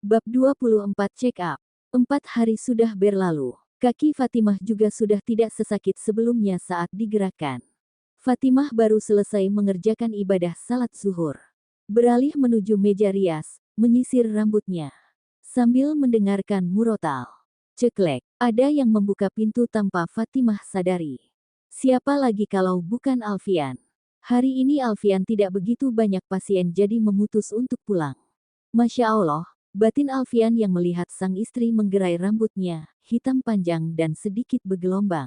Bab 24 Check Up. 4 hari sudah berlalu. Kaki Fatimah juga sudah tidak sesakit sebelumnya saat digerakkan. Fatimah baru selesai mengerjakan ibadah salat zuhur. Beralih menuju meja rias, menyisir rambutnya. Sambil mendengarkan murotal. Ceklek, ada yang membuka pintu tanpa Fatimah sadari. Siapa lagi kalau bukan Alfian? Hari ini Alfian tidak begitu banyak pasien jadi memutus untuk pulang. Masya Allah. Batin Alfian yang melihat sang istri menggerai rambutnya, hitam panjang dan sedikit bergelombang.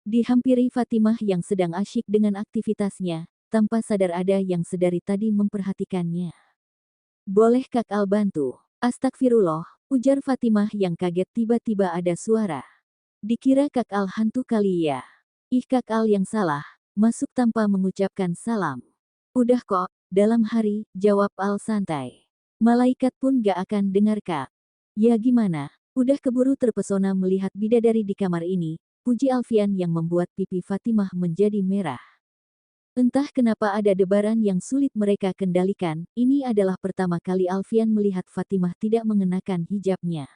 Dihampiri Fatimah yang sedang asyik dengan aktivitasnya, tanpa sadar ada yang sedari tadi memperhatikannya. Boleh Kak Al bantu? Astagfirullah, ujar Fatimah yang kaget tiba-tiba ada suara. Dikira Kak Al hantu kali ya. Ih Kak Al yang salah, masuk tanpa mengucapkan salam. Udah kok, dalam hari, jawab Al santai. Malaikat pun gak akan dengar Kak. Ya gimana, udah keburu terpesona melihat bidadari di kamar ini, puji Alfian yang membuat pipi Fatimah menjadi merah. Entah kenapa ada debaran yang sulit mereka kendalikan, ini adalah pertama kali Alfian melihat Fatimah tidak mengenakan hijabnya.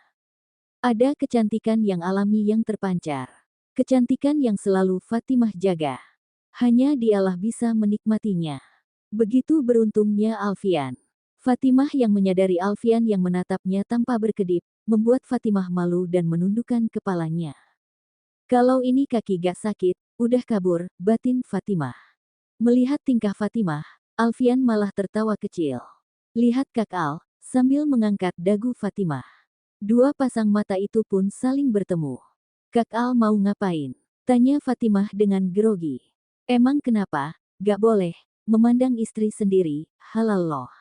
Ada kecantikan yang alami yang terpancar. Kecantikan yang selalu Fatimah jaga. Hanya dialah bisa menikmatinya. Begitu beruntungnya Alfian. Fatimah yang menyadari Alfian yang menatapnya tanpa berkedip, membuat Fatimah malu dan menundukkan kepalanya. Kalau ini kaki gak sakit, udah kabur, batin Fatimah. Melihat tingkah Fatimah, Alfian malah tertawa kecil. Lihat Kak Al, sambil mengangkat dagu Fatimah. Dua pasang mata itu pun saling bertemu. Kak Al mau ngapain? Tanya Fatimah dengan grogi. Emang kenapa? Gak boleh, memandang istri sendiri, halal loh.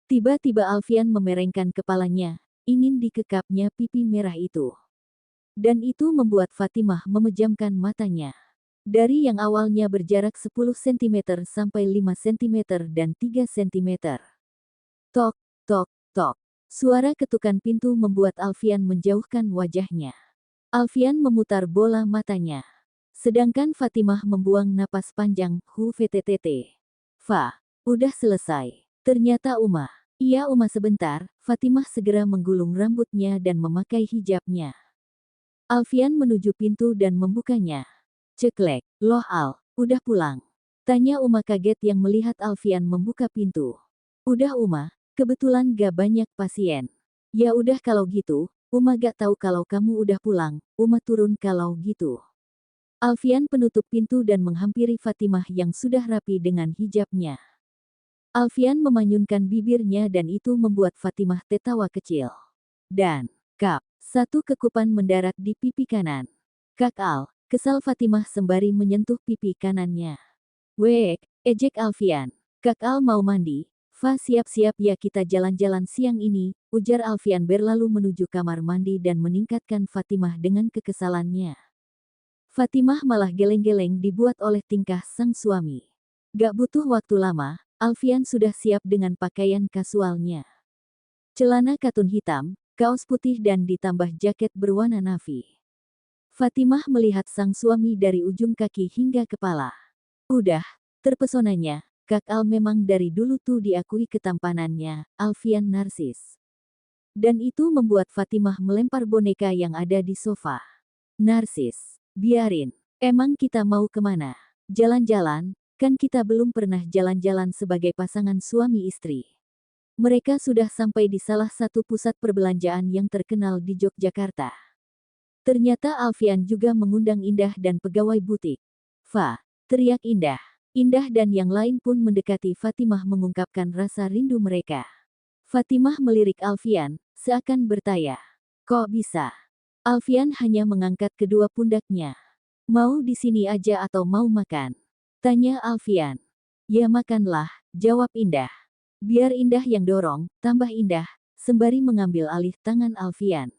Tiba-tiba Alfian memerengkan kepalanya, ingin dikekapnya pipi merah itu. Dan itu membuat Fatimah memejamkan matanya. Dari yang awalnya berjarak 10 cm sampai 5 cm dan 3 cm. Tok, tok, tok. Suara ketukan pintu membuat Alfian menjauhkan wajahnya. Alfian memutar bola matanya. Sedangkan Fatimah membuang napas panjang, vttt. Fa, udah selesai. Ternyata Uma. Iya Uma sebentar, Fatimah segera menggulung rambutnya dan memakai hijabnya. Alfian menuju pintu dan membukanya. Ceklek, loh Al, udah pulang. Tanya Uma kaget yang melihat Alfian membuka pintu. Udah Uma, kebetulan gak banyak pasien. Ya udah kalau gitu, Uma gak tahu kalau kamu udah pulang, Uma turun kalau gitu. Alfian penutup pintu dan menghampiri Fatimah yang sudah rapi dengan hijabnya. Alfian memanyunkan bibirnya dan itu membuat Fatimah tertawa kecil. Dan, kap, satu kekupan mendarat di pipi kanan. Kak Al, kesal Fatimah sembari menyentuh pipi kanannya. Wek, ejek Alfian. Kak Al mau mandi, Fa siap-siap ya kita jalan-jalan siang ini, ujar Alfian berlalu menuju kamar mandi dan meningkatkan Fatimah dengan kekesalannya. Fatimah malah geleng-geleng dibuat oleh tingkah sang suami. Gak butuh waktu lama, Alfian sudah siap dengan pakaian kasualnya. Celana katun hitam, kaos putih dan ditambah jaket berwarna navy. Fatimah melihat sang suami dari ujung kaki hingga kepala. Udah, terpesonanya, Kak Al memang dari dulu tuh diakui ketampanannya, Alfian narsis. Dan itu membuat Fatimah melempar boneka yang ada di sofa. Narsis, biarin, emang kita mau kemana? Jalan-jalan? Kan kita belum pernah jalan-jalan sebagai pasangan suami istri. Mereka sudah sampai di salah satu pusat perbelanjaan yang terkenal di Yogyakarta. Ternyata Alfian juga mengundang Indah dan pegawai butik. Fa, teriak Indah. Indah dan yang lain pun mendekati Fatimah mengungkapkan rasa rindu mereka. Fatimah melirik Alfian, seakan bertanya. Kok bisa? Alfian hanya mengangkat kedua pundaknya. Mau di sini aja atau mau makan? Tanya Alfian. Ya makanlah, jawab Indah. Biar Indah yang dorong, tambah Indah, sembari mengambil alih tangan Alfian.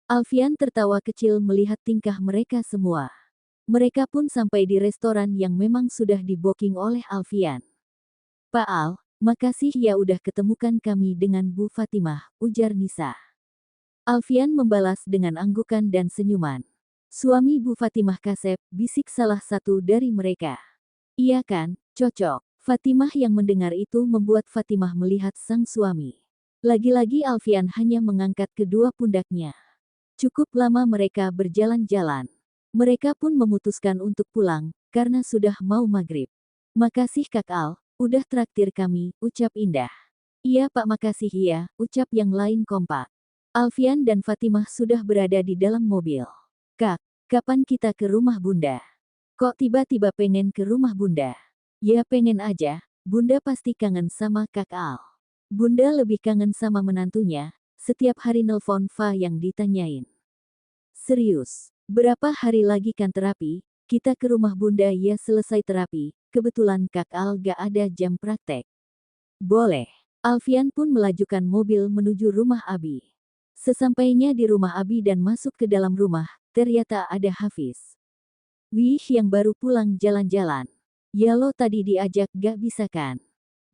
Alfian tertawa kecil melihat tingkah mereka semua. Mereka pun sampai di restoran yang memang sudah di-booking oleh Alfian. Pak Al, makasih ya udah ketemukan kami dengan Bu Fatimah, ujar Nisa. Alfian membalas dengan anggukan dan senyuman. Suami Bu Fatimah Kasep, bisik salah satu dari mereka. Iya kan, cocok. Fatimah yang mendengar itu membuat Fatimah melihat sang suami. Lagi-lagi Alfian hanya mengangkat kedua pundaknya. Cukup lama mereka berjalan-jalan. Mereka pun memutuskan untuk pulang, karena sudah mau maghrib. Makasih Kak Al, udah traktir kami, ucap Indah. Iya Pak makasih ya, ucap yang lain kompak. Alfian dan Fatimah sudah berada di dalam mobil. Kak, kapan kita ke rumah Bunda? Kok tiba-tiba pengen ke rumah Bunda? Ya pengen aja, Bunda pasti kangen sama Kak Al. Bunda lebih kangen sama menantunya, setiap hari nelpon Fa yang ditanyain. Serius, berapa hari lagi kan terapi? Kita ke rumah Bunda ya selesai terapi, kebetulan Kak Al gak ada jam praktek. Boleh. Alfian pun melajukan mobil menuju rumah Abi. Sesampainya di rumah Abi dan masuk ke dalam rumah, ternyata ada Hafiz. Wih yang baru pulang jalan-jalan. Ya lo tadi diajak gak bisa kan?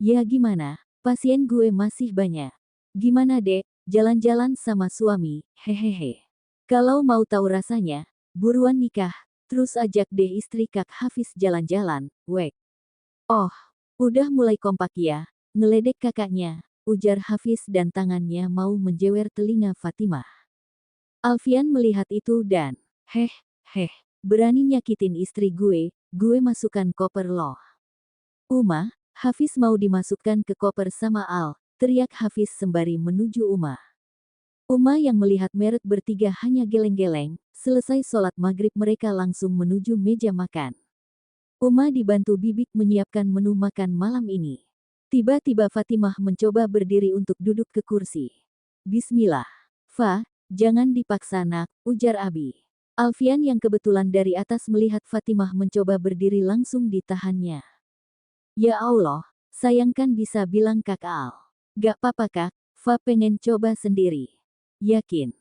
Ya gimana? Pasien gue masih banyak. Gimana dek, jalan-jalan sama suami, hehehe. Kalau mau tahu rasanya, buruan nikah, terus ajak deh istri Kak Hafiz jalan-jalan, wek. Oh, udah mulai kompak ya, ngeledek kakaknya, ujar Hafiz dan tangannya mau menjewer telinga Fatimah. Alfian melihat itu dan, berani nyakitin istri gue masukkan koper loh. Uma, Hafiz mau dimasukkan ke koper sama Al, teriak Hafiz sembari menuju Uma. Uma yang melihat merek bertiga hanya geleng-geleng, selesai sholat maghrib mereka langsung menuju meja makan. Uma dibantu Bibik menyiapkan menu makan malam ini. Tiba-tiba Fatimah mencoba berdiri untuk duduk ke kursi. Bismillah. Fa, jangan dipaksa nak, ujar Abi. Alfian yang kebetulan dari atas melihat Fatimah mencoba berdiri langsung ditahannya. Ya Allah, sayang kan bisa bilang Kak Al. Gak apa-apa Kak, Fa pengen coba sendiri. Yakin,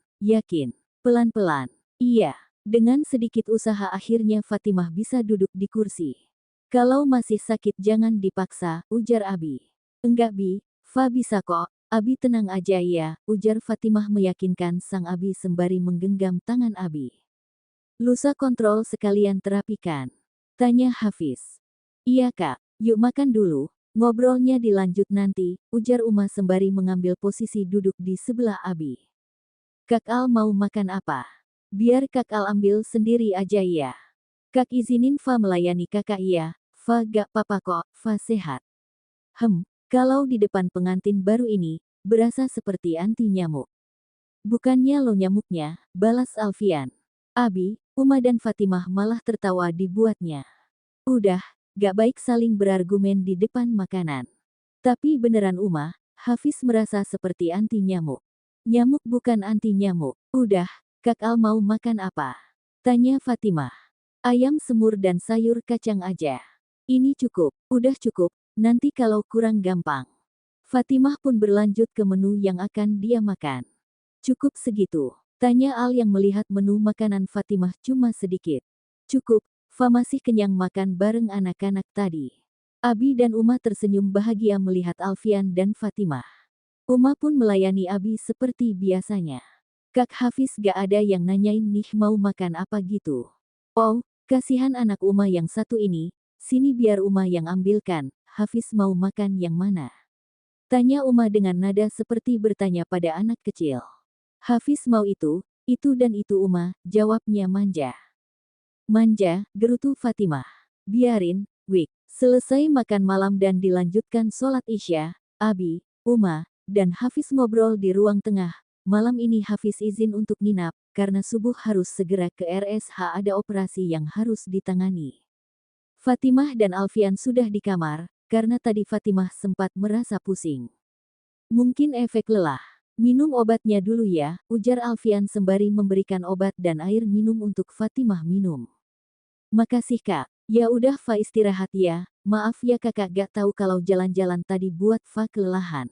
pelan-pelan. Iya, dengan sedikit usaha akhirnya Fatimah bisa duduk di kursi. Kalau masih sakit jangan dipaksa, ujar Abi. Enggak Bi, Fa bisa kok, Abi tenang aja ya, ujar Fatimah meyakinkan sang Abi sembari menggenggam tangan Abi. Lusa kontrol sekalian terapikan. Tanya Hafiz. Iya Kak. Yuk makan dulu, ngobrolnya dilanjut nanti, ujar Uma sembari mengambil posisi duduk di sebelah Abi. Kak Al mau makan apa? Biar Kak Al ambil sendiri aja ya. Kak izinin Fa melayani kakak ya, Fa gak apa-apa kok, Fa sehat. Kalau di depan pengantin baru ini, berasa seperti anti nyamuk. Bukannya lo nyamuknya, balas Alfian. Abi, Uma dan Fatimah malah tertawa dibuatnya. Udah, gak baik saling berargumen di depan makanan. Tapi beneran Uma, Hafiz merasa seperti anti nyamuk. Nyamuk bukan anti nyamuk. Udah, Kak Al mau makan apa? Tanya Fatimah. Ayam semur dan sayur kacang aja. Ini cukup, udah cukup, nanti kalau kurang gampang. Fatimah pun berlanjut ke menu yang akan dia makan. Cukup segitu, tanya Al yang melihat menu makanan Fatimah cuma sedikit. Cukup. Fa masih kenyang makan bareng anak-anak tadi. Abi dan Uma tersenyum bahagia melihat Alfian dan Fatimah. Uma pun melayani Abi seperti biasanya. Kak Hafiz gak ada yang nanyain nih mau makan apa gitu. Oh, kasihan anak Uma yang satu ini, sini biar Uma yang ambilkan, Hafiz mau makan yang mana? Tanya Uma dengan nada seperti bertanya pada anak kecil. Hafiz mau itu dan itu Uma, jawabnya manja. Manja, gerutu Fatimah. Biarin, Wik. Selesai makan malam dan dilanjutkan sholat Isya, Abi, Uma, dan Hafiz ngobrol di ruang tengah. Malam ini Hafiz izin untuk nginap, karena subuh harus segera ke RSH ada operasi yang harus ditangani. Fatimah dan Alfian sudah di kamar, karena tadi Fatimah sempat merasa pusing. Mungkin efek lelah. Minum obatnya dulu ya, ujar Alfian sembari memberikan obat dan air minum untuk Fatimah minum. Makasih Kak. Ya udah Fa istirahat ya. Maaf ya kakak gak tahu kalau jalan-jalan tadi buat Fa kelelahan.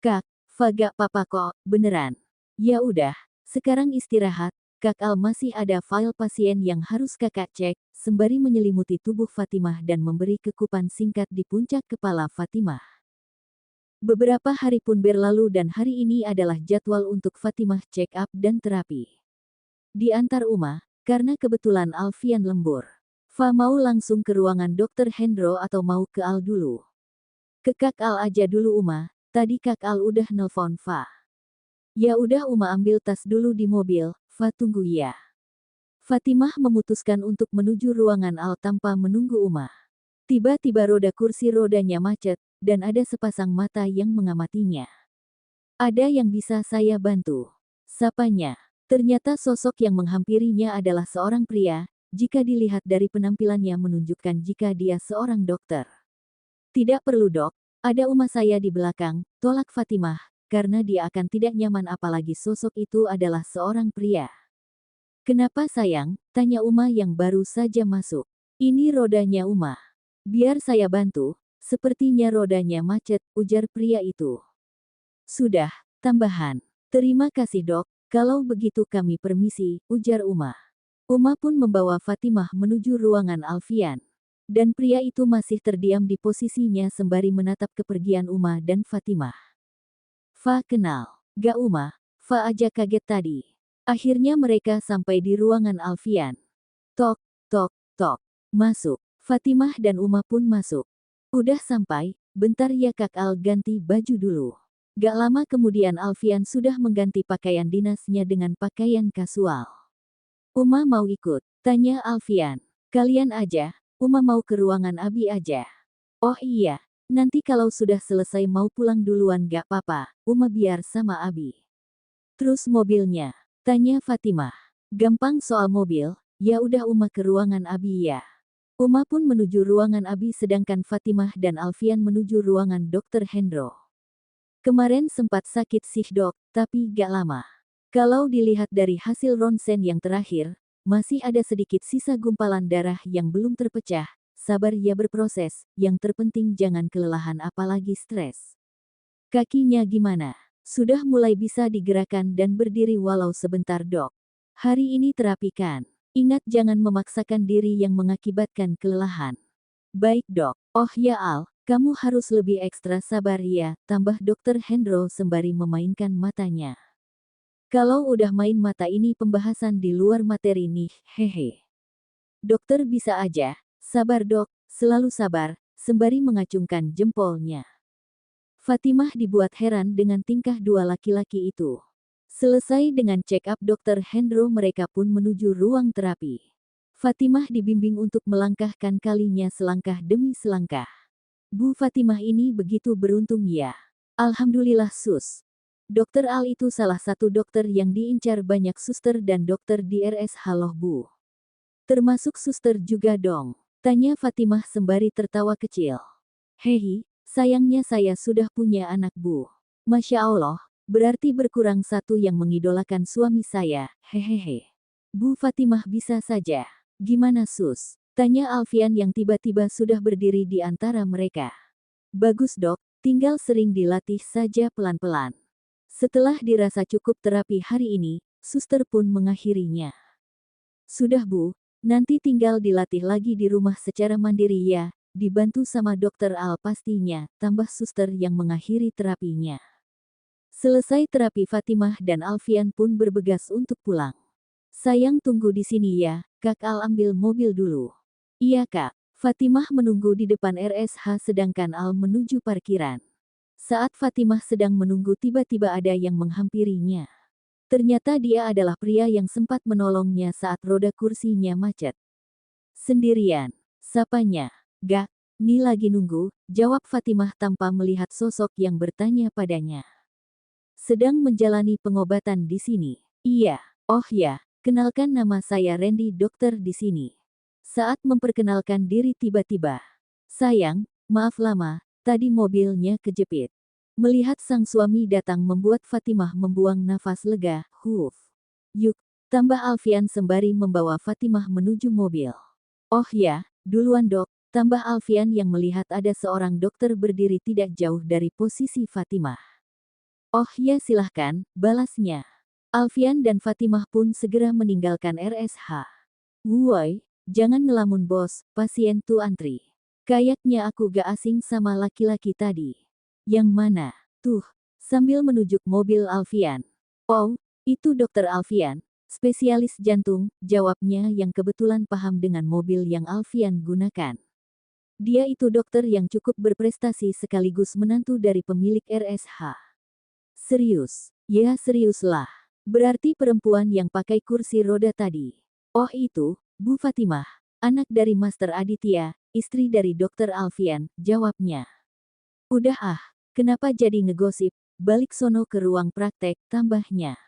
Kak, Fa gak apa-apa kok, beneran. Ya udah, sekarang istirahat. Kak Al masih ada file pasien yang harus kakak cek, sembari menyelimuti tubuh Fatimah dan memberi kekupan singkat di puncak kepala Fatimah. Beberapa hari pun berlalu dan hari ini adalah jadwal untuk Fatimah check up dan terapi. Diantar Uma, karena kebetulan Alfian lembur. Fa mau langsung ke ruangan Dr. Hendro atau mau ke Al dulu? Ke Kak Al aja dulu Uma, tadi Kak Al udah nelpon Fa. Ya udah Uma ambil tas dulu di mobil, Fa tunggu ya. Fatimah memutuskan untuk menuju ruangan Al tanpa menunggu Uma. Tiba-tiba roda kursi rodanya macet, dan ada sepasang mata yang mengamatinya. Ada yang bisa saya bantu? Sapanya. Ternyata sosok yang menghampirinya adalah seorang pria, jika dilihat dari penampilannya menunjukkan jika dia seorang dokter. Tidak perlu dok, ada Uma saya di belakang, tolak Fatimah, karena dia akan tidak nyaman apalagi sosok itu adalah seorang pria. Kenapa sayang? Tanya Uma yang baru saja masuk. Ini rodanya Uma. Biar saya bantu, sepertinya rodanya macet, ujar pria itu. Sudah, tambahan. Terima kasih dok, kalau begitu kami permisi, ujar Uma. Uma pun membawa Fatimah menuju ruangan Alfian. Dan pria itu masih terdiam di posisinya sembari menatap kepergian Uma dan Fatimah. Fa kenal. Gak Uma, Fa aja kaget tadi. Akhirnya mereka sampai di ruangan Alfian. Tok, tok, tok. Masuk. Fatimah dan Uma pun masuk. Udah sampai, bentar ya Kak Al ganti baju dulu. Gak lama kemudian Alfian sudah mengganti pakaian dinasnya dengan pakaian kasual. Uma mau ikut? Tanya Alfian. Kalian aja, Uma mau ke ruangan Abi aja. Oh iya, nanti kalau sudah selesai mau pulang duluan gak apa-apa, Uma biar sama Abi. Terus mobilnya? Tanya Fatimah. Gampang soal mobil, ya udah Uma ke ruangan Abi ya. Uma pun menuju ruangan Abi sedangkan Fatimah dan Alfian menuju ruangan Dr. Hendro. Kemarin sempat sakit sih dok, tapi gak lama. Kalau dilihat dari hasil ronsen yang terakhir, masih ada sedikit sisa gumpalan darah yang belum terpecah. Sabar ya berproses, yang terpenting jangan kelelahan apalagi stres. Kakinya gimana? Sudah mulai bisa digerakkan dan berdiri walau sebentar dok. Hari ini terapikan. Ingat jangan memaksakan diri yang mengakibatkan kelelahan. Baik dok. Oh ya Al, kamu harus lebih ekstra sabar ya, tambah Dr. Hendro sembari memainkan matanya. Kalau udah main mata ini pembahasan di luar materi nih, hehe. Dokter bisa aja, sabar dok, selalu sabar, sembari mengacungkan jempolnya. Fatimah dibuat heran dengan tingkah dua laki-laki itu. Selesai dengan check up Dr. Hendro mereka pun menuju ruang terapi. Fatimah dibimbing untuk melangkahkan kalinya selangkah demi selangkah. Bu Fatimah ini begitu beruntung ya. Alhamdulillah sus. Dokter Al itu salah satu dokter yang diincar banyak suster dan dokter di RSH loh bu. Termasuk suster juga dong. Tanya Fatimah sembari tertawa kecil. Hehi, sayangnya saya sudah punya anak bu. Masya Allah, berarti berkurang satu yang mengidolakan suami saya, hehehe. Bu Fatimah bisa saja. Gimana sus? Tanya Alfian yang tiba-tiba sudah berdiri di antara mereka. Bagus dok, tinggal sering dilatih saja pelan-pelan. Setelah dirasa cukup terapi hari ini, suster pun mengakhirinya. Sudah bu, nanti tinggal dilatih lagi di rumah secara mandiri ya, dibantu sama dokter Al pastinya, tambah suster yang mengakhiri terapinya. Selesai terapi Fatimah dan Alfian pun bergegas untuk pulang. Sayang tunggu di sini ya, Kak Al ambil mobil dulu. Iya kak, Fatimah menunggu di depan RSH sedangkan Al menuju parkiran. Saat Fatimah sedang menunggu tiba-tiba ada yang menghampirinya. Ternyata dia adalah pria yang sempat menolongnya saat roda kursinya macet. Sendirian, sapanya. Gak, ni lagi nunggu, jawab Fatimah tanpa melihat sosok yang bertanya padanya. Sedang menjalani pengobatan di sini. Iya, oh ya. Kenalkan nama saya Randy dokter di sini. Saat memperkenalkan diri tiba-tiba. Sayang, maaf lama, tadi mobilnya kejepit. Melihat sang suami datang membuat Fatimah membuang nafas lega, huf. Yuk, tambah Alfian sembari membawa Fatimah menuju mobil. Oh ya, duluan dok, tambah Alfian yang melihat ada seorang dokter berdiri tidak jauh dari posisi Fatimah. Oh ya silahkan, balasnya. Alfian dan Fatimah pun segera meninggalkan RSH. Woi, jangan ngelamun bos, pasien tuh antri. Kayaknya aku gak asing sama laki-laki tadi. Yang mana? Tuh, sambil menunjuk mobil Alfian. Oh, itu dokter Alfian, spesialis jantung, jawabnya yang kebetulan paham dengan mobil yang Alfian gunakan. Dia itu dokter yang cukup berprestasi sekaligus menantu dari pemilik RSH. Serius? Ya seriuslah. Berarti perempuan yang pakai kursi roda tadi. Oh itu, Bu Fatimah, anak dari Master Aditya, istri dari Dokter Alfian, jawabnya. Udah ah, kenapa jadi ngegosip, balik sono ke ruang praktek, tambahnya.